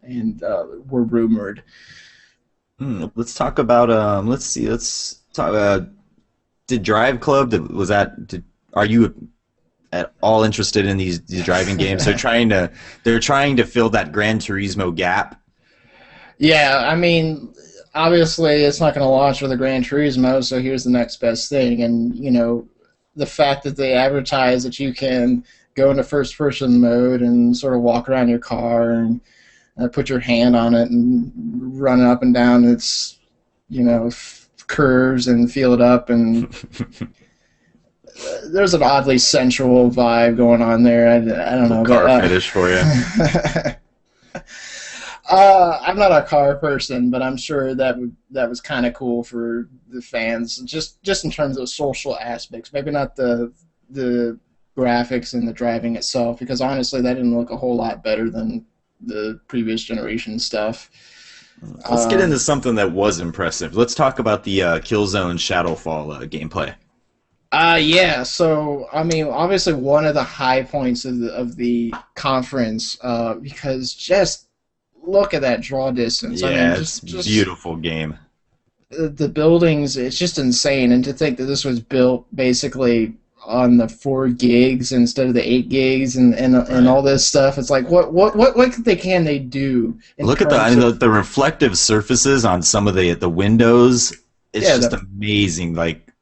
were rumored. Let's talk about let's see, let's talk did Drive Club are you at all interested in these driving games? They're trying to fill that Gran Turismo gap. Yeah, I mean, obviously it's not going to launch with a Gran Turismo, so here's the next best thing. And, the fact that they advertise that you can go into first person mode and sort of walk around your car and put your hand on it and run up and down its, curves and feel it up. And there's an oddly sensual vibe going on there. I don't know. Car fetish for you. I'm not a car person, but I'm sure that was kind of cool for the fans, just in terms of social aspects. Maybe not the graphics and the driving itself, because honestly, that didn't look a whole lot better than the previous generation stuff. Let's get into something that was impressive. Let's talk about the Killzone Shadowfall gameplay. Yeah. So I mean, obviously, one of the high points of the conference, because just look at that draw distance. Yeah, I mean, it's a beautiful game. The buildings, it's just insane. And to think that this was built basically on the 4 gigs instead of the 8 gigs and all this stuff, it's like what can they do? Look at the reflective surfaces on some of the windows. It's just amazing. Like,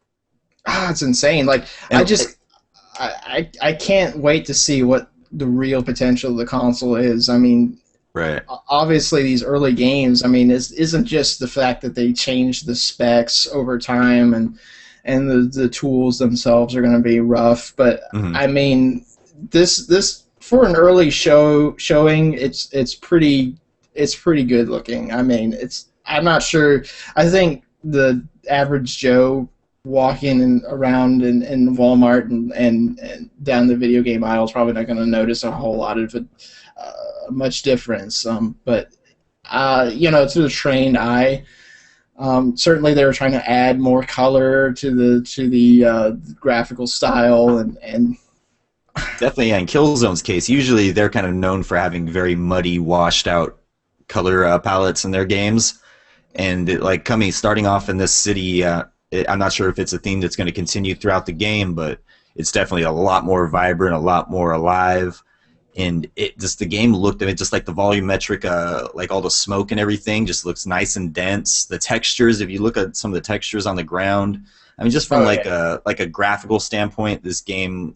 it's insane. Like, I can't wait to see what the real potential of the console is. I mean, right. Obviously, these early games, I mean, isn't just the fact that they changed the specs over time and the tools themselves are going to be rough, but I mean, this for an early showing, it's pretty good looking. I mean, I'm not sure. I think the average Joe walking around in Walmart and down the video game aisle is probably not going to notice a whole lot of it. Much difference, but to the trained eye, certainly they were trying to add more color to the graphical style and definitely, in Killzone's case, usually they're kind of known for having very muddy, washed out color palettes in their games, and starting off in this city, I'm not sure if it's a theme that's going to continue throughout the game, but it's definitely a lot more vibrant, a lot more alive. And the game looked at it just like the volumetric, like all the smoke and everything, just looks nice and dense. The textures, if you look at some of the textures on the ground, I mean, just from a graphical standpoint, this game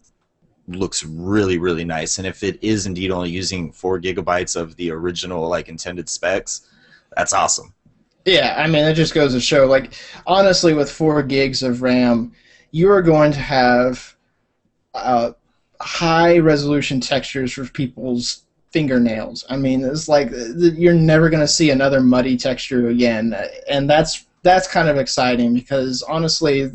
looks really, really nice. And if it is indeed only using 4 gigabytes of the original intended specs, that's awesome. Yeah, I mean, it just goes to show, honestly, with 4 gigs of RAM, you are going to have high-resolution textures for people's fingernails. I mean, it's like you're never going to see another muddy texture again, and that's kind of exciting because, honestly,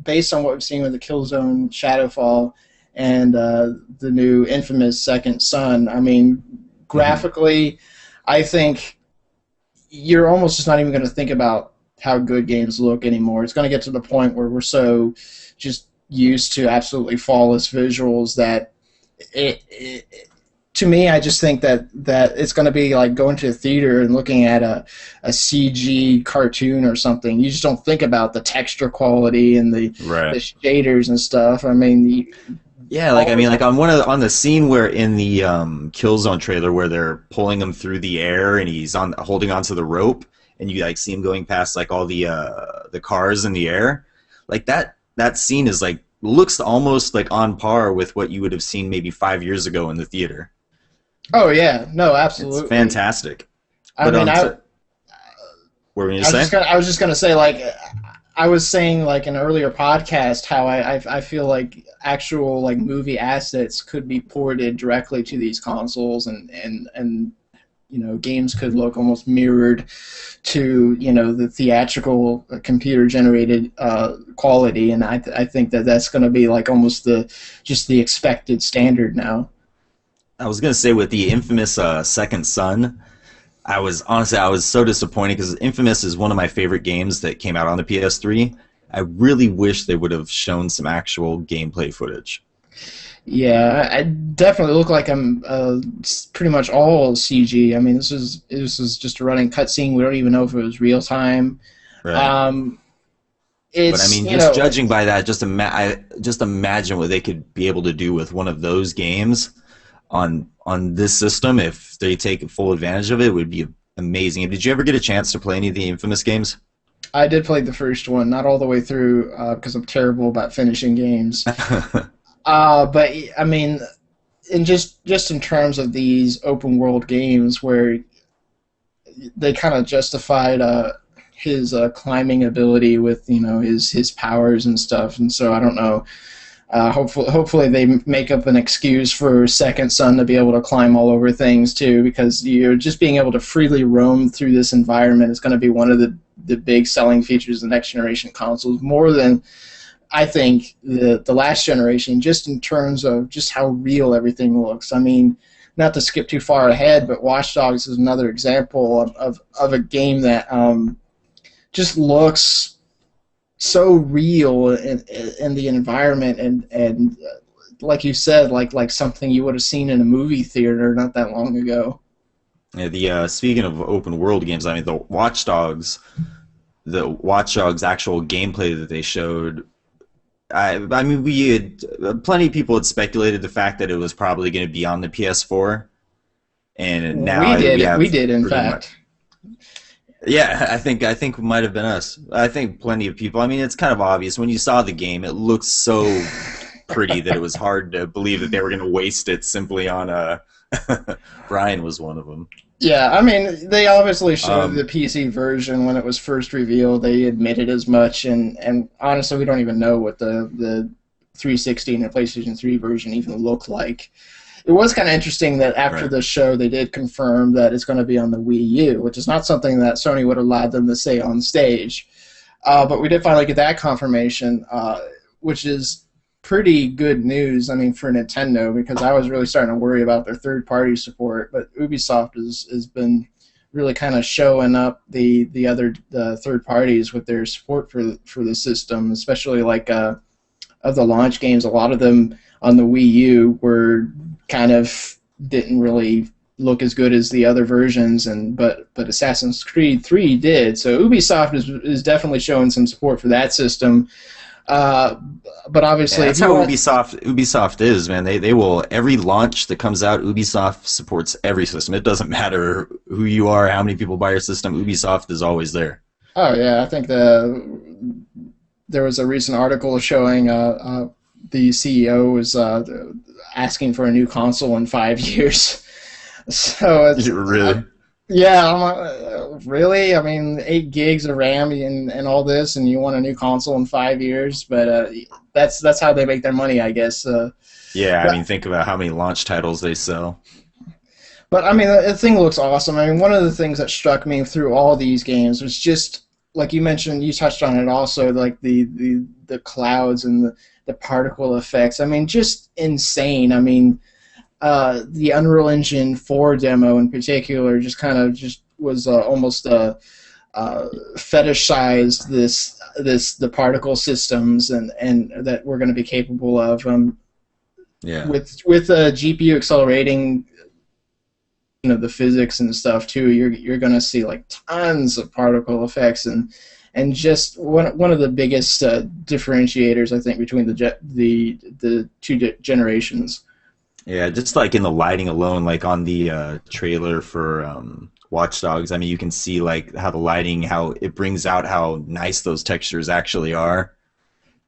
based on what we've seen with the Killzone Shadowfall and the new infamous Second Son, I mean, graphically, I think you're almost just not even going to think about how good games look anymore. It's going to get to the point where we're so just used to absolutely flawless visuals that to me, I just think that it's going to be like going to a theater and looking at a CG cartoon or something. You just don't think about the texture quality and the shaders and stuff. I mean, on the scene where in the Killzone trailer where they're pulling him through the air and he's holding onto the rope and you see him going past all the cars in the air, that scene is looks almost on par with what you would have seen maybe 5 years ago in the theater. Oh yeah, no, absolutely, it's fantastic. I mean, what were you saying? I was just gonna say, I was saying in an earlier podcast how I feel like actual movie assets could be ported directly to these consoles and games could look almost mirrored to the theatrical computer generated quality, and I think that's going to be almost the expected standard now. I was going to say with the infamous Second Son, I was so disappointed because Infamous is one of my favorite games that came out on the PS3. I really wish they would have shown some actual gameplay footage. Yeah, I definitely look like I'm pretty much all CG. I mean, this is just a running cutscene. We don't even know if it was real time. Right. Um, But I it's mean, you just know, judging by that, just imagine what they could be able to do with one of those games on this system if they take full advantage of it. It would be amazing. Did you ever get a chance to play any of the Infamous games? I did play the first one, not all the way through because I'm terrible about finishing games. But I mean, in just in terms of these open world games where they kind of justified his climbing ability with his powers and stuff, and so I don't know. Hopefully they make up an excuse for Second Son to be able to climb all over things too, because you're just being able to freely roam through this environment is going to be one of the big selling features of the next generation consoles, more than I think the last generation, just in terms of just how real everything looks. I mean, not to skip too far ahead, but Watch Dogs is another example of a game that just looks so real in the environment and like you said, like something you would have seen in a movie theater not that long ago. Yeah, the speaking of open world games, I mean the Watch Dogs actual gameplay that they showed. I mean, we had plenty of people had speculated the fact that it was probably going to be on the PS4, and now we We have did, in pretty much. fact. Yeah, I think it might have been us. I think plenty of people. I mean, it's kind of obvious when you saw the game. It looked so pretty that it was hard to believe that they were going to waste it simply on a. Brian was one of them. Yeah, I mean, they obviously showed the Um, PC version when it was first revealed. They admitted as much, and honestly, we don't even know what the 360 and the PlayStation 3 version even look like. It was kind of interesting that after right. the show, they did confirm that it's going to be on the Wii U, which is not something that Sony would have allowed them to say on stage. But we did finally get that confirmation, which is pretty good news. I mean, for Nintendo, because I was really starting to worry about their third-party support. But Ubisoft has been really kind of showing up the other third parties with their support for the system, especially like of the launch games. A lot of them on the Wii U were kind of didn't really look as good as the other versions, and but Assassin's Creed 3 did. So Ubisoft is definitely showing some support for that system. Uh, but Yeah, obviously, if that's you how want, Ubisoft is, man. They will every launch that comes out, Ubisoft supports every system. It doesn't matter who you are, how many people buy your system. Ubisoft is always there. oh yeah, I think there was a recent article showing the CEO was asking for a new console in 5 years. So it's Really? yeah, I'm really. I mean, 8 gigs of RAM and all this, and you want a new console in 5 years. But that's how they make their money, I guess. Yeah, I But mean, think about how many launch titles they sell. but I mean, the thing looks awesome. I mean, one of the things that struck me through all these games was just like you mentioned, you touched on it also, like the clouds and the particle effects. I mean, just insane. I mean, the Unreal Engine 4 demo in particular just kind of just was almost fetishized the particle systems and that we're going to be capable of Yeah. with GPU accelerating the physics and stuff too. You're going to see like tons of particle effects and just one of the biggest differentiators I think between the two generations. Yeah, just like in the lighting alone, like on the trailer for Watch Dogs, I mean, you can see like how the lighting, how it brings out how nice those textures actually are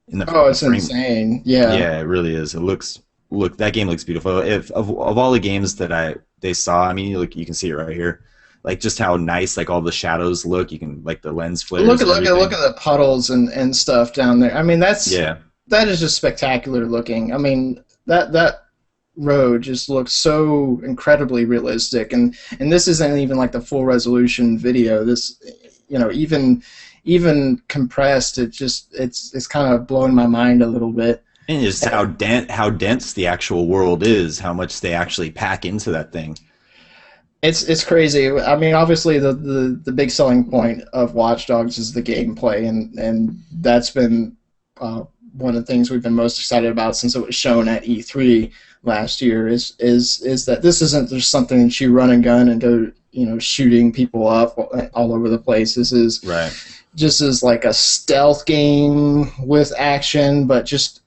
in Oh, the it's frame. insane. Yeah. Yeah, it really is. That game looks beautiful. If of all the games that they saw, I mean, you can see it right here, like just how nice like all the shadows look. You can like the lens flares and Look everything. at the puddles and stuff down there. I mean, Yeah, that is just spectacular looking. I mean, that road just looks so incredibly realistic, and this isn't even like the full resolution video. This, even compressed, it's kind of blowing my mind a little bit. and just how dense the actual world is, how much they actually pack into that thing. It's crazy. I mean, obviously the big selling point of Watch Dogs is the gameplay, and that's been one of the things we've been most excited about since it was shown at E3 last year is that this isn't just something that you run and gun and go, shooting people up all over the place. This is right. just as like a stealth game with action, but just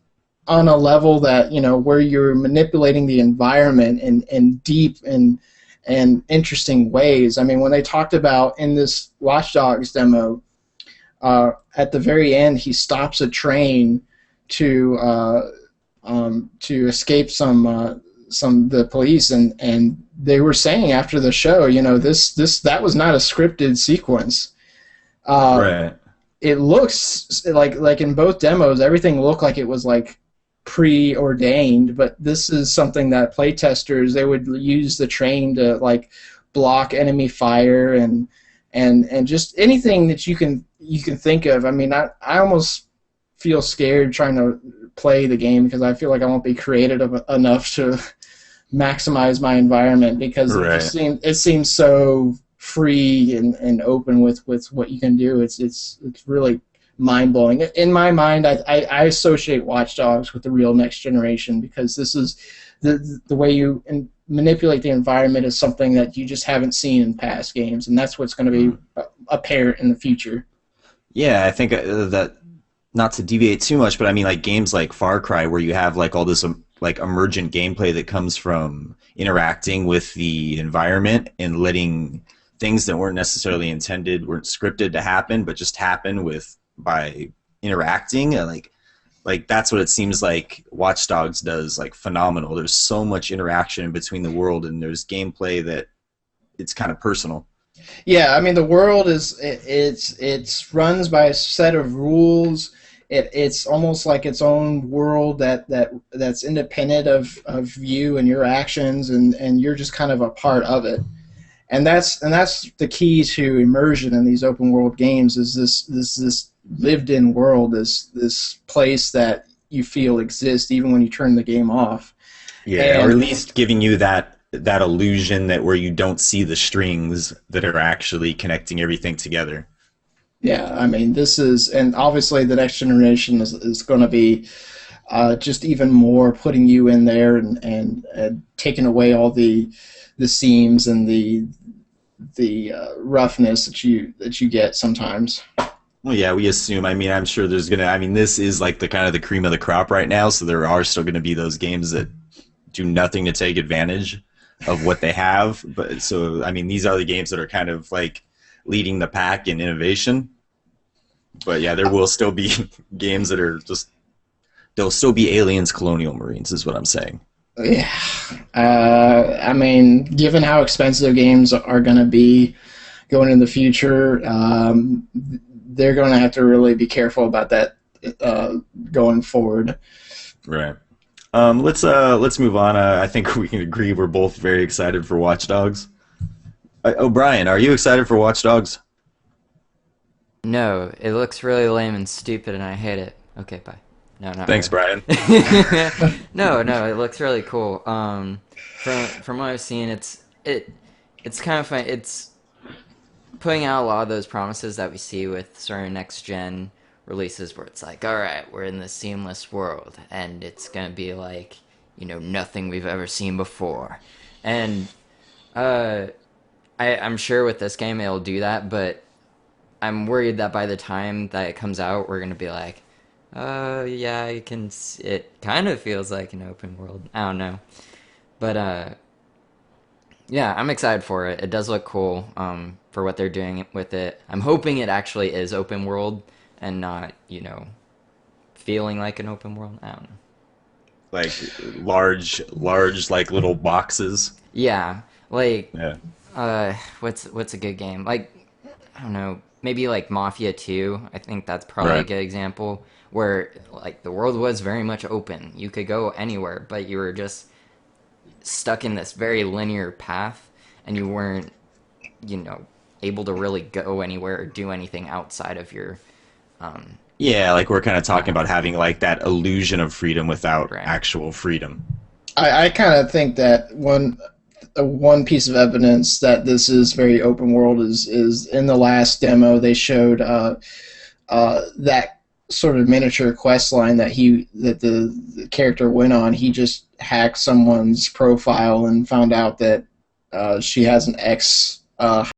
on a level that, where you're manipulating the environment in deep and interesting ways. I mean, when they talked about in this Watch Dogs demo, at the very end, he stops a train to escape the police, and they were saying after the show, that was not a scripted sequence. Right. It looks like in both demos, everything looked like it was like preordained, but this is something that playtesters, they would use the train to like block enemy fire and just anything that you can think of. I mean, I almost feel scared trying to play the game because I feel like I won't be creative enough to maximize my environment because it seems so free and open with what you can do. It's really mind-blowing. In my mind, I associate Watch Dogs with the real next generation because this is the way you manipulate the environment is something that you just haven't seen in past games, and that's what's going to be apparent in the future. Yeah, I think that, not to deviate too much, but I mean like games like Far Cry where you have like all this like emergent gameplay that comes from interacting with the environment and letting things that weren't necessarily intended, weren't scripted to happen, but just happen by interacting. Like that's what it seems like Watch Dogs does, like phenomenal. There's so much interaction in between the world, and there's gameplay that it's kind of personal. Yeah, I mean the world it's runs by a set of rules. It's almost like its own world that's independent of you and your actions, and you're just kind of a part of it. And that's the key to immersion in these open world games is this lived-in world, this place that you feel exists even when you turn the game off. Yeah, or at least giving you that illusion that where you don't see the strings that are actually connecting everything together. Yeah, I mean, and obviously the next generation is going to be just even more putting you in there and taking away all the seams and the roughness that you get sometimes. Well, yeah, we assume. I mean, I'm sure there's gonna. I mean, this is like the kind of the cream of the crop right now. So there are still going to be those games that do nothing to take advantage of what they have. But so I mean, these are the games that are kind of like leading the pack in innovation. But yeah, there will still be games that are just. There'll still be Aliens, Colonial Marines, is what I'm saying. Yeah, I mean, given how expensive games are going to be going in the future, they're going to have to really be careful about that going forward. Right. Let's move on. I think we can agree we're both very excited for Watch Dogs. O'Brien, are you excited for Watch Dogs? No, it looks really lame and stupid, and I hate it. Okay, bye. No, not Thanks, really. Brian. No, it looks really cool. From what I've seen, it's kind of fun. It's putting out a lot of those promises that we see with certain next gen releases, where it's like, all right, we're in this seamless world, and it's gonna be like, nothing we've ever seen before. And I'm sure with this game it'll do that, but I'm worried that by the time that it comes out, we're gonna be like, yeah, it kind of feels like an open world. I don't know. But, yeah, I'm excited for it. It does look cool, for what they're doing with it. I'm hoping it actually is open world and not, feeling like an open world. I don't know. Like large, like little boxes. Yeah, like, yeah. What's a good game? Like, I don't know, maybe like Mafia 2. I think that's probably a good example. Where like the world was very much open. You could go anywhere, but you were just stuck in this very linear path, and you weren't, able to really go anywhere or do anything outside of your. Yeah, like we're kind of talking about having like that illusion of freedom without actual freedom. I kind of think that one piece of evidence that this is very open world is in the last demo they showed that sort of miniature quest line that the character went on. He just hacked someone's profile and found out that she has an ex